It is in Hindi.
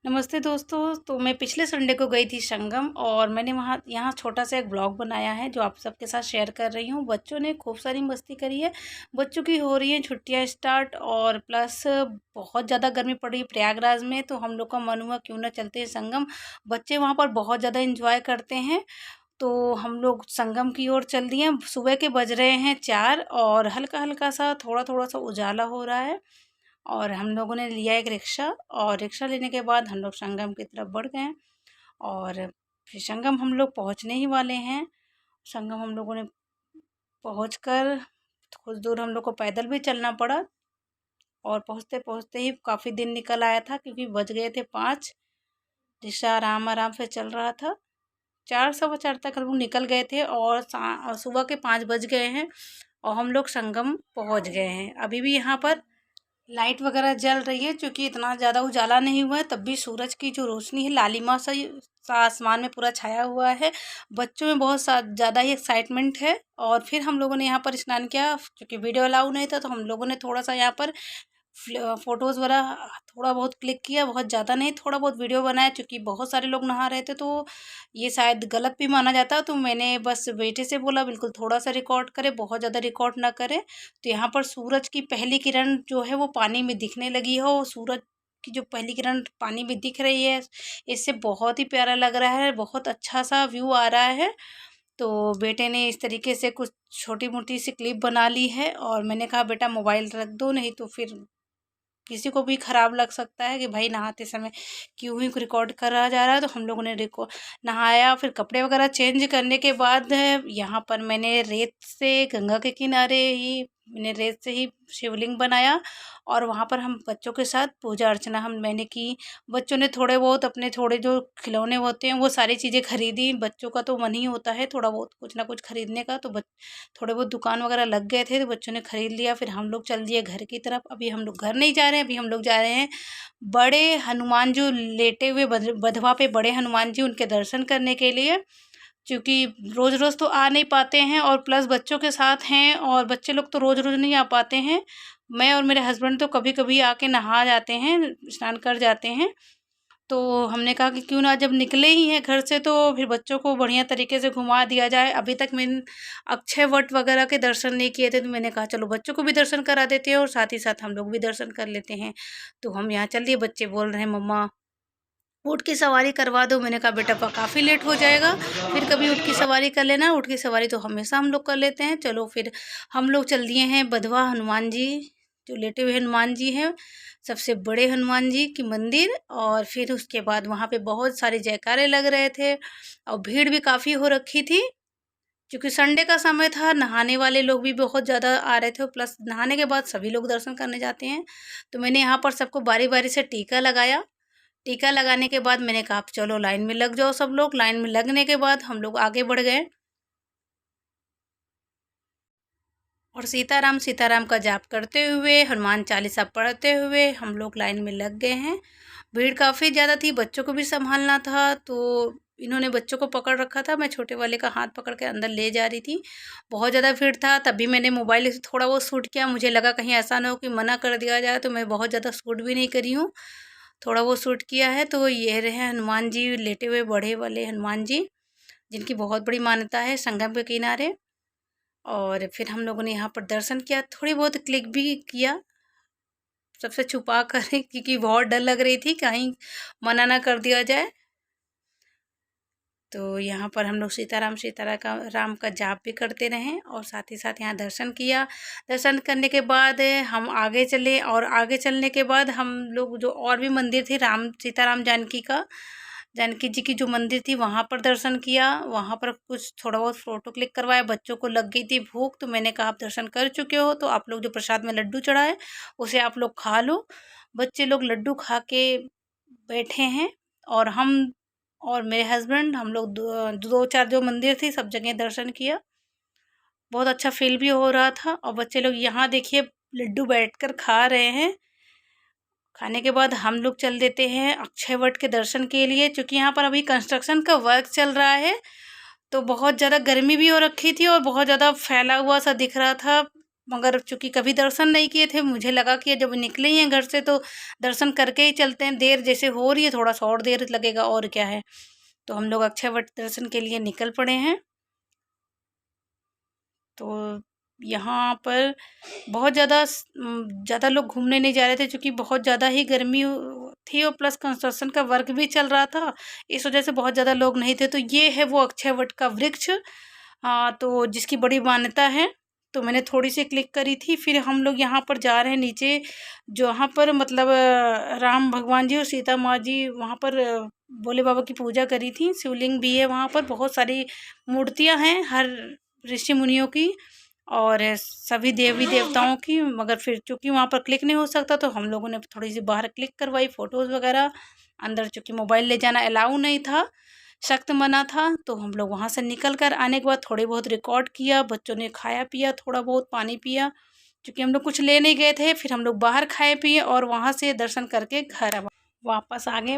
नमस्ते दोस्तों। तो मैं पिछले संडे को गई थी संगम और मैंने वहाँ यहाँ छोटा सा एक ब्लॉग बनाया है जो आप सबके साथ शेयर कर रही हूँ। बच्चों ने खूब सारी मस्ती करी है। बच्चों की हो रही हैं छुट्टियाँ स्टार्ट और प्लस बहुत ज़्यादा गर्मी पड़ रही है प्रयागराज में। तो हम लोग का मन हुआ क्यों ना चलते हैं संगम। बच्चे वहाँ पर बहुत ज़्यादा इंजॉय करते हैं। तो हम लोग संगम की ओर चल दिए। सुबह के बज रहे हैं 4 और हल्का हल्का सा थोड़ा थोड़ा सा उजाला हो रहा है। और हम लोगों ने लिया एक रिक्शा और रिक्शा लेने के बाद हम लोग संगम की तरफ बढ़ गए। और फिर संगम हम लोग पहुंचने ही वाले हैं। संगम हम लोगों ने पहुंचकर कुछ दूर हम लोग को पैदल भी चलना पड़ा और पहुंचते पहुंचते ही काफ़ी दिन निकल आया था क्योंकि बज गए थे 5। रिक्शा आराम आराम से चल रहा था। 4 सवा 4 तक हम लोग निकल गए थे और सुबह के 5 बज गए हैं और हम लोग संगम पहुंच गए हैं। अभी भी यहाँ पर लाइट वगैरह जल रही है क्योंकि इतना ज़्यादा उजाला नहीं हुआ है, तब भी सूरज की जो रोशनी है लालिमा सा आसमान में पूरा छाया हुआ है। बच्चों में बहुत ज़्यादा ही एक्साइटमेंट है। और फिर हम लोगों ने यहाँ पर स्नान किया क्योंकि वीडियो अलाउ नहीं था, तो हम लोगों ने थोड़ा सा यहाँ पर फ़ोटोज़ वगैरह थोड़ा बहुत क्लिक किया, बहुत ज़्यादा नहीं, थोड़ा बहुत वीडियो बनाया क्योंकि बहुत सारे लोग नहा रहे थे। तो ये शायद गलत भी माना जाता, तो मैंने बस बेटे से बोला बिल्कुल थोड़ा सा रिकॉर्ड करे, बहुत ज़्यादा रिकॉर्ड ना करे। तो यहाँ पर सूरज की पहली किरण जो है वो पानी में दिखने लगी है और सूरज की जो पहली किरण पानी में दिख रही है, इससे बहुत ही प्यारा लग रहा है, बहुत अच्छा सा व्यू आ रहा है। तो बेटे ने इस तरीके से कुछ छोटी मोटी सी क्लिप बना ली है और मैंने कहा बेटा मोबाइल रख दो, नहीं तो फिर किसी को भी ख़राब लग सकता है कि भाई नहाते समय क्यों ही रिकॉर्ड करा जा रहा है। तो हम लोगों ने नहाया, फिर कपड़े वगैरह चेंज करने के बाद यहाँ पर मैंने रेत से गंगा के किनारे ही मैंने रेत से ही शिवलिंग बनाया और वहाँ पर हम बच्चों के साथ पूजा अर्चना मैंने की। बच्चों ने थोड़े बहुत अपने थोड़े जो खिलौने होते हैं वो सारी चीज़ें खरीदी। बच्चों का तो मन ही होता है थोड़ा बहुत कुछ ना कुछ खरीदने का, तो थोड़े बहुत दुकान वगैरह लग गए थे तो बच्चों ने खरीद लिया। फिर हम लोग चल दिए घर की तरफ। अभी हम लोग घर नहीं जा रहे हैं, अभी हम लोग जा रहे हैं बड़े हनुमान जो लेटे हुए बधवा पे बड़े हनुमान जी, उनके दर्शन करने के लिए। क्योंकि रोज़ रोज़ तो आ नहीं पाते हैं और प्लस बच्चों के साथ हैं और बच्चे लोग तो रोज़ रोज़ नहीं आ पाते हैं। मैं और मेरे हस्बैंड तो कभी कभी आके नहा जाते हैं, स्नान कर जाते हैं। तो हमने कहा कि क्यों ना जब निकले ही हैं घर से तो फिर बच्चों को बढ़िया तरीके से घुमा दिया जाए। अभी तक मैंने अक्षय वट वगैरह के दर्शन नहीं किए थे, तो मैंने कहा चलो बच्चों को भी दर्शन करा देते हैं और साथ ही साथ हम लोग भी दर्शन कर लेते हैं। तो हम यहाँ चल दिए। बच्चे बोल रहे हैं मम्मा ऊँट की सवारी करवा दो। मैंने कहा बेटा काफ़ी लेट हो जाएगा, फिर कभी ऊँट की सवारी कर लेना। ऊँट की सवारी तो हमेशा हम लोग कर लेते हैं। चलो फिर हम लोग चल दिए हैं बधवा हनुमान जी, जो लेटे हुए हनुमान जी हैं, सबसे बड़े हनुमान जी की मंदिर। और फिर उसके बाद वहाँ पे बहुत सारे जयकारे लग रहे थे और भीड़ भी काफ़ी हो रखी थी क्योंकि संडे का समय था। नहाने वाले लोग भी बहुत ज़्यादा आ रहे थे, प्लस नहाने के बाद सभी लोग दर्शन करने जाते हैं। तो मैंने यहाँ पर सबको बारी बारी से टीका लगाया। टीका लगाने के बाद मैंने कहा आप चलो लाइन में लग जाओ सब लोग। लाइन में लगने के बाद हम लोग आगे बढ़ गए और सीताराम सीताराम का जाप करते हुए, हनुमान चालीसा पढ़ते हुए हम लोग लाइन में लग गए हैं। भीड़ काफ़ी ज़्यादा थी, बच्चों को भी संभालना था, तो इन्होंने बच्चों को पकड़ रखा था, मैं छोटे वाले का हाथ पकड़ के अंदर ले जा रही थी। बहुत ज़्यादा भीड़ था, तभी मैंने मोबाइल से थोड़ा बहुत शूट किया। मुझे लगा कहीं ऐसा ना हो कि मना कर दिया जाए, तो मैं बहुत ज़्यादा शूट भी नहीं करी हूँ, थोड़ा बहुत शूट किया है। तो ये रहे हनुमान जी, लेटे हुए बड़े वाले हनुमान जी, जिनकी बहुत बड़ी मान्यता है संगम के किनारे। और फिर हम लोगों ने यहाँ पर दर्शन किया, थोड़ी बहुत क्लिक भी किया सबसे छुपा कर क्योंकि बहुत डर लग रही थी कहीं मना ना कर दिया जाए। तो यहाँ पर हम लोग सीताराम राम का जाप भी करते रहें और साथ ही साथ यहाँ दर्शन किया। दर्शन करने के बाद हम आगे चले और आगे चलने के बाद हम लोग जो और भी मंदिर थे सीताराम जानकी जी की जो मंदिर थी वहाँ पर दर्शन किया। वहाँ पर कुछ थोड़ा बहुत फ़ोटो क्लिक करवाया। बच्चों को लग गई थी भूख, तो मैंने कहा आप दर्शन कर चुके हो तो आप लोग जो प्रसाद में लड्डू चढ़ा है उसे आप लोग खा लो। बच्चे लोग लड्डू खा के बैठे हैं और हम और मेरे हस्बैंड हम लोग दो चार जो मंदिर थी सब जगह दर्शन किया। बहुत अच्छा फील भी हो रहा था। और बच्चे लोग यहाँ देखिए लड्डू बैठकर खा रहे हैं। खाने के बाद हम लोग चल देते हैं अक्षय वट के दर्शन के लिए, क्योंकि यहाँ पर अभी कंस्ट्रक्शन का वर्क चल रहा है, तो बहुत ज़्यादा गर्मी भी हो रखी थी और बहुत ज़्यादा फैला हुआ सा दिख रहा था। मगर चूँकि कभी दर्शन नहीं किए थे, मुझे लगा कि जब निकले ही हैं घर से तो दर्शन करके ही चलते हैं। देर जैसे हो रही है, थोड़ा-सा और देर लगेगा और क्या है। तो हम लोग अक्षय वट दर्शन के लिए निकल पड़े हैं। तो यहाँ पर बहुत ज़्यादा लोग घूमने नहीं जा रहे थे, क्योंकि बहुत ज़्यादा ही गर्मी थी और प्लस कंस्ट्रक्शन का वर्क भी चल रहा था। इस वजह से बहुत ज़्यादा लोग नहीं थे। तो ये है वो अक्षय वट का वृक्ष, तो जिसकी बड़ी मान्यता है। तो मैंने थोड़ी सी क्लिक करी थी। फिर हम लोग यहाँ पर जा रहे हैं नीचे, जहाँ पर मतलब राम भगवान जी और सीता माँ जी वहाँ पर भोले बाबा की पूजा करी थी। शिवलिंग भी है वहाँ पर, बहुत सारी मूर्तियाँ हैं हर ऋषि मुनियों की और सभी देवी देवताओं की। मगर फिर चूँकि वहाँ पर क्लिक नहीं हो सकता, तो हम लोगों ने थोड़ी सी बाहर क्लिक करवाई फ़ोटोज़ वगैरह। अंदर चूँकि मोबाइल ले जाना अलाउ नहीं था, सख्त मना था। तो हम लोग वहाँ से निकल कर आने के बाद थोड़ी बहुत रिकॉर्ड किया, बच्चों ने खाया पिया, थोड़ा बहुत पानी पिया, क्योंकि हम लोग कुछ ले नहीं गए थे। फिर हम लोग बाहर खाए पिए और वहाँ से दर्शन करके घर वापस आ गए।